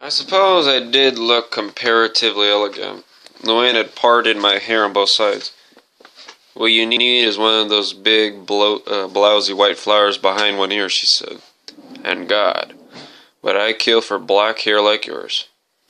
I suppose I did look comparatively elegant. Luann had parted my hair on both sides. What you need is one of those big, blousy white flowers behind one ear, she said. And God, but I kill for black hair like yours.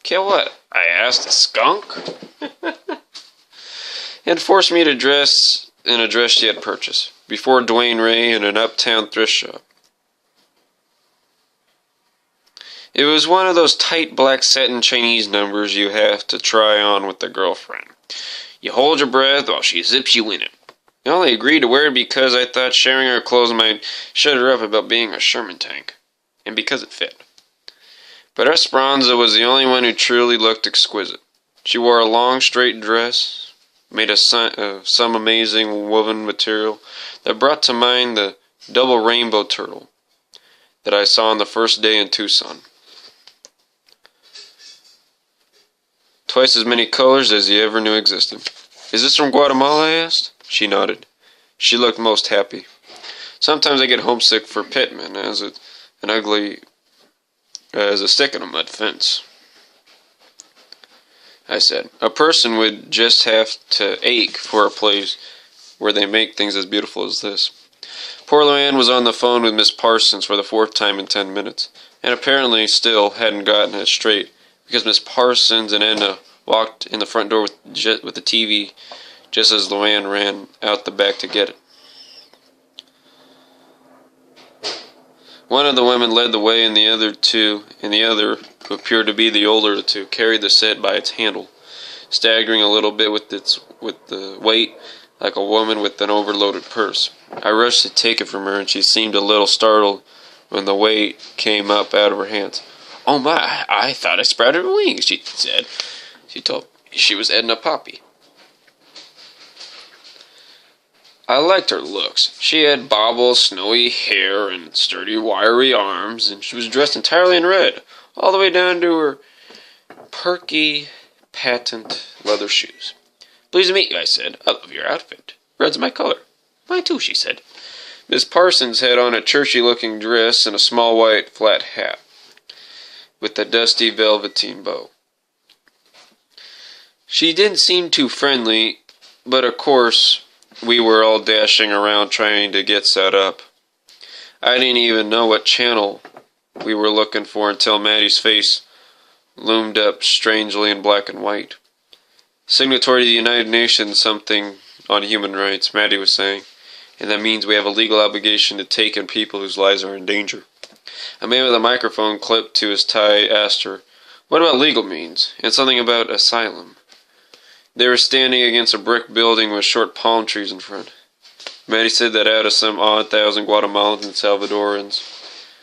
Kill what? I asked. A skunk? And forced me to dress in a dress she had purchased, before Dwayne Ray in an uptown thrift shop. It was one of those tight black satin Chinese numbers you have to try on with a girlfriend. You hold your breath while she zips you in it. I only agreed to wear it because I thought sharing her clothes might shut her up about being a Sherman tank, and because it fit. But Esperanza was the only one who truly looked exquisite. She wore a long, straight dress, made of some amazing woven material that brought to mind the double rainbow turtle that I saw on the first day in Tucson. Twice as many colors as you ever knew existed. Is this from Guatemala? I asked. She nodded. She looked most happy. Sometimes I get homesick for Pittman as a stick in a mud fence. I said, a person would just have to ache for a place where they make things as beautiful as this. Poor Luann was on the phone with Miss Parsons for the fourth time in 10 minutes, and apparently still hadn't gotten it straight, because Miss Parsons and Edna walked in the front door with the TV just as Luann ran out the back to get it. One of the women led the way, and the other, who appeared to be the older of the two, carried the set by its handle, staggering a little bit with the weight, like a woman with an overloaded purse. I rushed to take it from her, and she seemed a little startled when the weight came up out of her hands. Oh my, I thought I sprouted wings, she said. She told me she was Edna Poppy. I liked her looks. She had bobbles, snowy hair, and sturdy, wiry arms, and she was dressed entirely in red, all the way down to her perky, patent leather shoes. Pleased to meet you, I said. I love your outfit. Red's my color. Mine too, she said. Miss Parsons had on a churchy-looking dress and a small white flat hat, with a dusty velveteen bow. She didn't seem too friendly, but of course we were all dashing around trying to get set up. I didn't even know what channel we were looking for until Maddie's face loomed up strangely in black and white. Signatory to the United Nations something on human rights, Maddie was saying, and that means we have a legal obligation to take in people whose lives are in danger. A man with a microphone clipped to his tie asked her, what about legal means? And something about asylum. They were standing against a brick building with short palm trees in front. Maddie said that out of some odd 1,000 Guatemalans and Salvadorans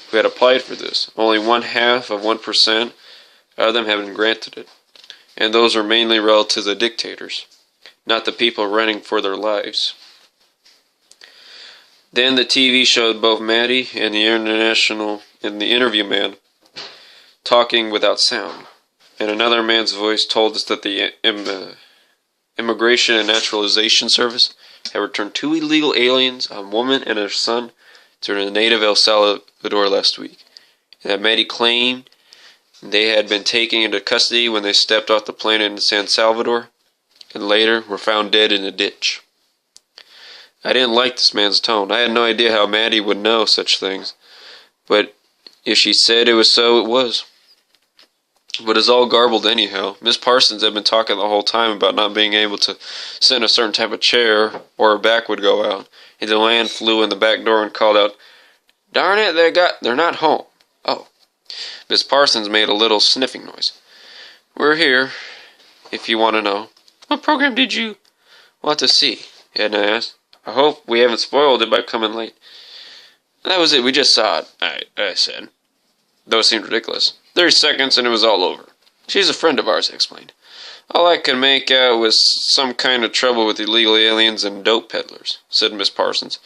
who had applied for this, only 0.5% of them had been granted it. And those were mainly relatives of dictators, not the people running for their lives. Then the TV showed both Maddie and the interview man talking without sound, and another man's voice told us that the Immigration and Naturalization Service had returned 2 illegal aliens, a woman and her son, to the native El Salvador last week, and that Maddie claimed they had been taken into custody when they stepped off the plane in San Salvador, and later were found dead in a ditch. I didn't like this man's tone. I had no idea how Maddie would know such things, but if she said it was so, it was. But it's all garbled anyhow. Miss Parsons had been talking the whole time about not being able to sit in a certain type of chair, or her back would go out, and Luann flew in the back door and called out, darn it, they're not home. Oh. Miss Parsons made a little sniffing noise. We're here, if you want to know. What program did you want to see? Edna asked. I hope we haven't spoiled it by coming late. That was it, we just saw it, I said. Though it seemed ridiculous. 30 seconds and it was all over. She's a friend of ours, I explained. All I could make out was some kind of trouble with illegal aliens and dope peddlers, said Miss Parsons.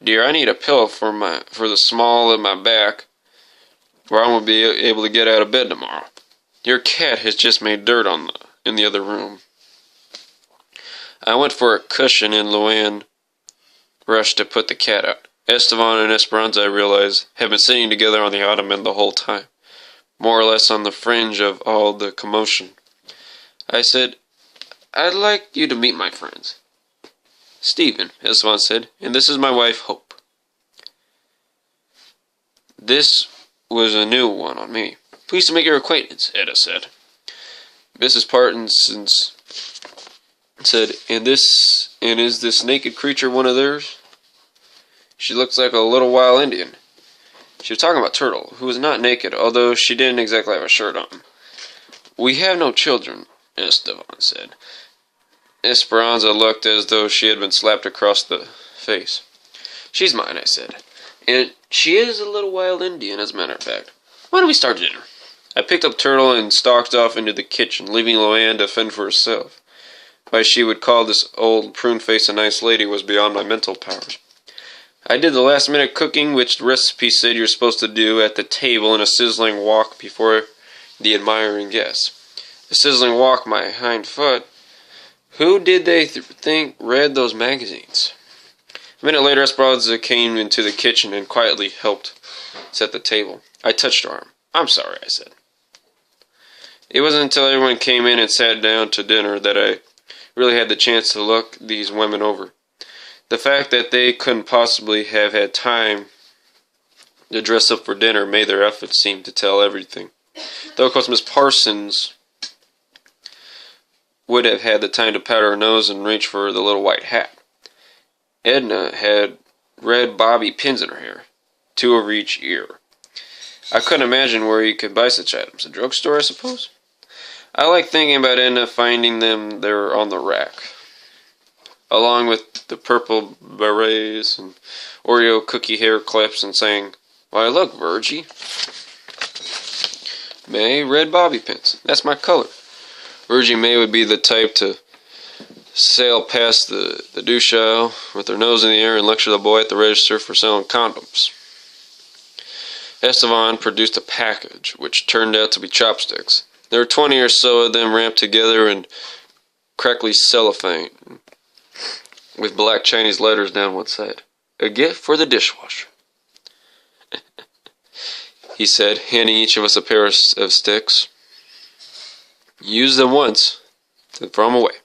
Dear, I need a pillow for the small of my back, or I won't be able to get out of bed tomorrow. Your cat has just made dirt in the other room. I went for a cushion and Luann rushed to put the cat out. Esteban and Esperanza, I realized, had been sitting together on the ottoman the whole time. more or less on the fringe of all the commotion. I said, "I'd like you to meet my friends." "Stephen," Esteban said, "and this is my wife, Hope." This was a new one on me. "Pleased to make your acquaintance," Etta said. Mrs. Parsons said, and is this naked creature one of theirs?" "She looks like a little wild Indian." She was talking about Turtle, who was not naked, although she didn't exactly have a shirt on. "We have no children," Esteban said. Esperanza looked as though she had been slapped across the face. "She's mine," I said. "And she is a little wild Indian, as a matter of fact. Why don't we start dinner?" I picked up Turtle and stalked off into the kitchen, leaving Luann to fend for herself. Why she would call this old prune-faced a nice lady was beyond my mental powers. I did the last-minute cooking, which the recipe said you're supposed to do at the table in a sizzling wok before the admiring guests. A sizzling wok, my hind foot. Who did they think read those magazines? A minute later, Esperanza came into the kitchen and quietly helped set the table. I touched her arm. "I'm sorry," I said. It wasn't until everyone came in and sat down to dinner that I really had the chance to look these women over. The fact that they couldn't possibly have had time to dress up for dinner made their efforts seem to tell everything. Though, of course, Miss Parsons would have had the time to powder her nose and reach for the little white hat. Edna had red bobby pins in her hair, 2 over each ear. I couldn't imagine where you could buy such items. A drugstore, I suppose? I like thinking about Edna finding them there on the rack, along with the purple berets and Oreo cookie hair clips, and saying, "Why, look, Virgie. May, red bobby pins. That's my color." Virgie May would be the type to sail past the douche aisle with her nose in the air and lecture the boy at the register for selling condoms. Esteban produced a package, which turned out to be chopsticks. There were 20 or so of them wrapped together in crackly cellophane, with black Chinese letters down one side. "A gift for the dishwasher," he said, handing each of us a pair of sticks. "Use them once, then throw them away."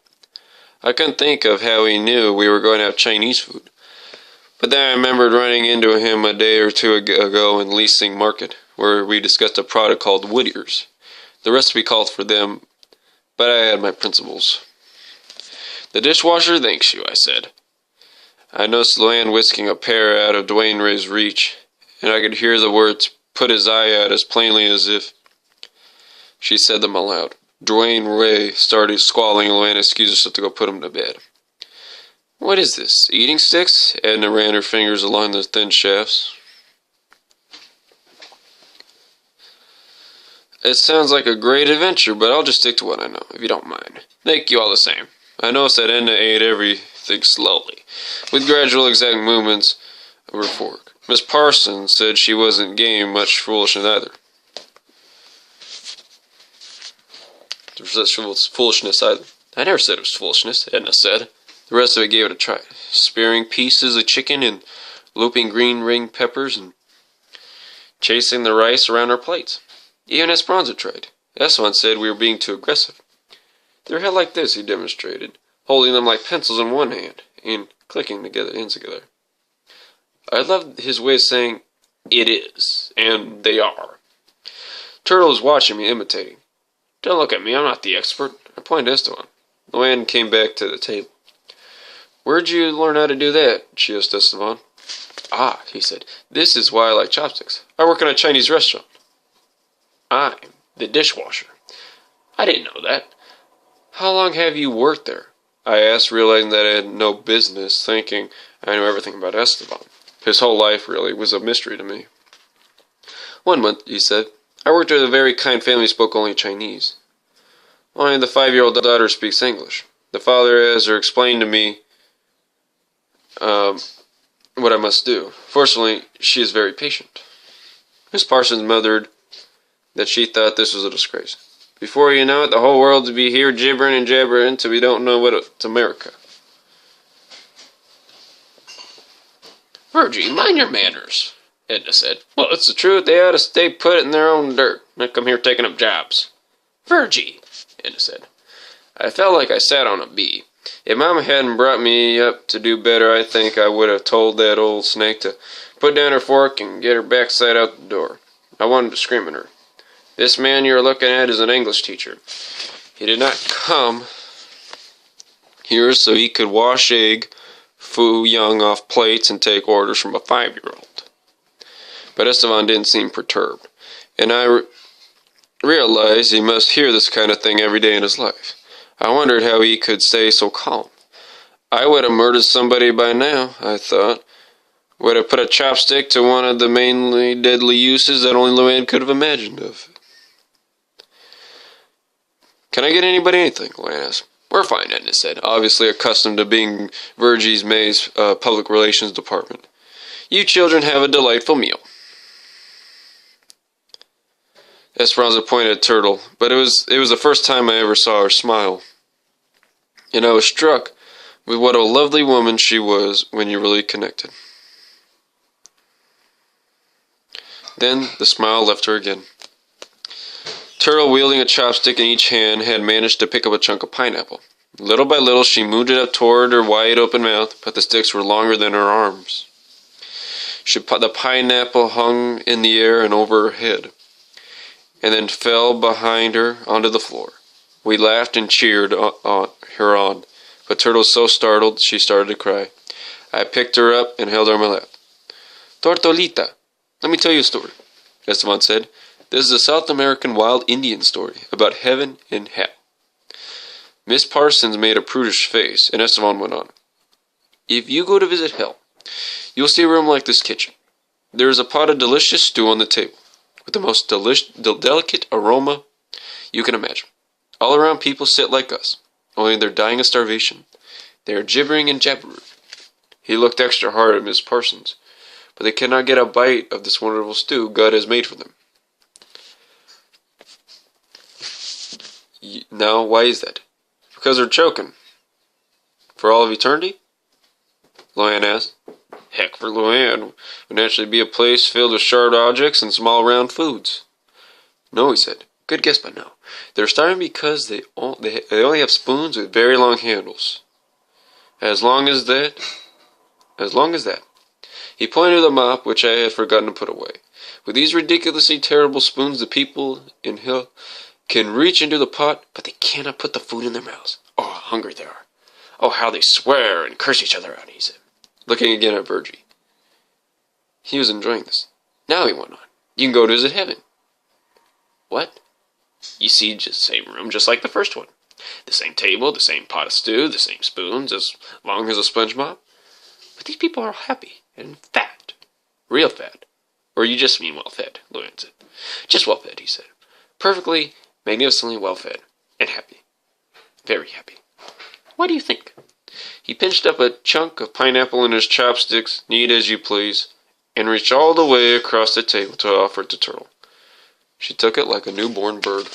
I couldn't think of how he knew we were going to have Chinese food. But then I remembered running into him a day or two ago in Leasing Market, where we discussed a product called Whittier's. The recipe called for them, but I had my principles. "The dishwasher thanks you," I said. I noticed Luann whisking a pair out of Dwayne Ray's reach, and I could hear the words "put his eye out" as plainly as if she said them aloud. Dwayne Ray started squalling, and Luann excused herself to go put him to bed. "What is this, eating sticks?" Edna ran her fingers along the thin shafts. "It sounds like a great adventure, but I'll just stick to what I know, if you don't mind." "Thank you all the same." I noticed that Edna ate everything slowly, with gradual exact movements of her fork. Miss Parsons said she wasn't getting much foolishness either. "I never said it was foolishness," Edna said. The rest of it gave it a try, spearing pieces of chicken and looping green ring peppers and chasing the rice around our plates. Even Esperanza tried. Esteban said we were being too aggressive. "They were held like this," he demonstrated, holding them like pencils in one hand and clicking ends together. I loved his way of saying, "It is," and "they are." Turtle was watching me, imitating. "Don't look at me, I'm not the expert." I pointed to Esteban. Luann came back to the table. "Where'd you learn how to do that?" she asked Esteban. "Ah," he said, "this is why I like chopsticks. I work in a Chinese restaurant. I'm the dishwasher." "I didn't know that." "How long have you worked there?" I asked, realizing that I had no business thinking I knew everything about Esteban. His whole life, really, was a mystery to me. "1 month," he said. "I worked with a very kind family who spoke only Chinese. Only the 5-year-old daughter speaks English. The father has her explain to me what I must do. Fortunately, she is very patient." Miss Parsons muttered that she thought this was a disgrace. "Before you know it, the whole world will be here gibbering and jabbering till we don't know what's America." "Virgie, mind your manners." Edna said. Well, it's the truth. They ought to stay put in their own dirt. Not come here taking up jobs. Virgie, Edna said. I felt like I sat on a bee. If Mama hadn't brought me up to do better, I think I would have told that old snake to put down her fork and get her backside out the door. I wanted to scream at her. This man you're looking at is an English teacher. He did not come here so he could wash egg foo young off plates and take orders from a 5-year-old. But Esteban didn't seem perturbed, and I realized he must hear this kind of thing every day in his life. I wondered how he could stay so calm. I would have murdered somebody by now, I thought. Would have put a chopstick to one of the mainly deadly uses that only Luann could have imagined of. Can I get anybody anything? Luann asked. We're fine, Edna said, obviously accustomed to being Virgie's May's public relations department. You children have a delightful meal. Esperanza pointed at Turtle, but it was the first time I ever saw her smile. And I was struck with what a lovely woman she was when you really connected. Then the smile left her again. Turtle, wielding a chopstick in each hand, had managed to pick up a chunk of pineapple. Little by little, she moved it up toward her wide-open mouth, but the sticks were longer than her arms. The pineapple hung in the air and over her head, and then fell behind her onto the floor. We laughed and cheered her on, but Turtle was so startled she started to cry. I picked her up and held her on my lap. Tortolita, let me tell you a story, Esteban said. This is a South American wild Indian story about heaven and hell. Miss Parsons made a prudish face, and Esteban went on. If you go to visit hell, you'll see a room like this kitchen. There is a pot of delicious stew on the table, with the most delicate aroma you can imagine. All around people sit like us, only they're dying of starvation. They are gibbering and jabbering. He looked extra hard at Miss Parsons, but they cannot get a bite of this wonderful stew God has made for them. Now, why is that? Because they're choking. For all of eternity? Luann asked. Heck, for Luann would naturally be a place filled with sharp objects and small round foods. No, he said. Good guess, but no. They're starving because they only have spoons with very long handles. As long as that. He pointed to the mop, which I had forgotten to put away. With these ridiculously terrible spoons, the people in hell can reach into the pot, but they cannot put the food in their mouths. Oh, how hungry they are. Oh, how they swear and curse each other out, he said, looking again at Virgie. He was enjoying this. Now he went on. You can go to visit heaven. What? You see, just the same room, just like the first one. The same table, the same pot of stew, the same spoons, as long as a sponge mop. But these people are happy and fat. Real fat. Or you just mean well-fed, Luann said. Just well-fed, he said. Perfectly, magnificently well-fed and happy. Very happy. What do you think? He pinched up a chunk of pineapple in his chopsticks, neat as you please, and reached all the way across the table to offer it to Turtle. She took it like a newborn bird.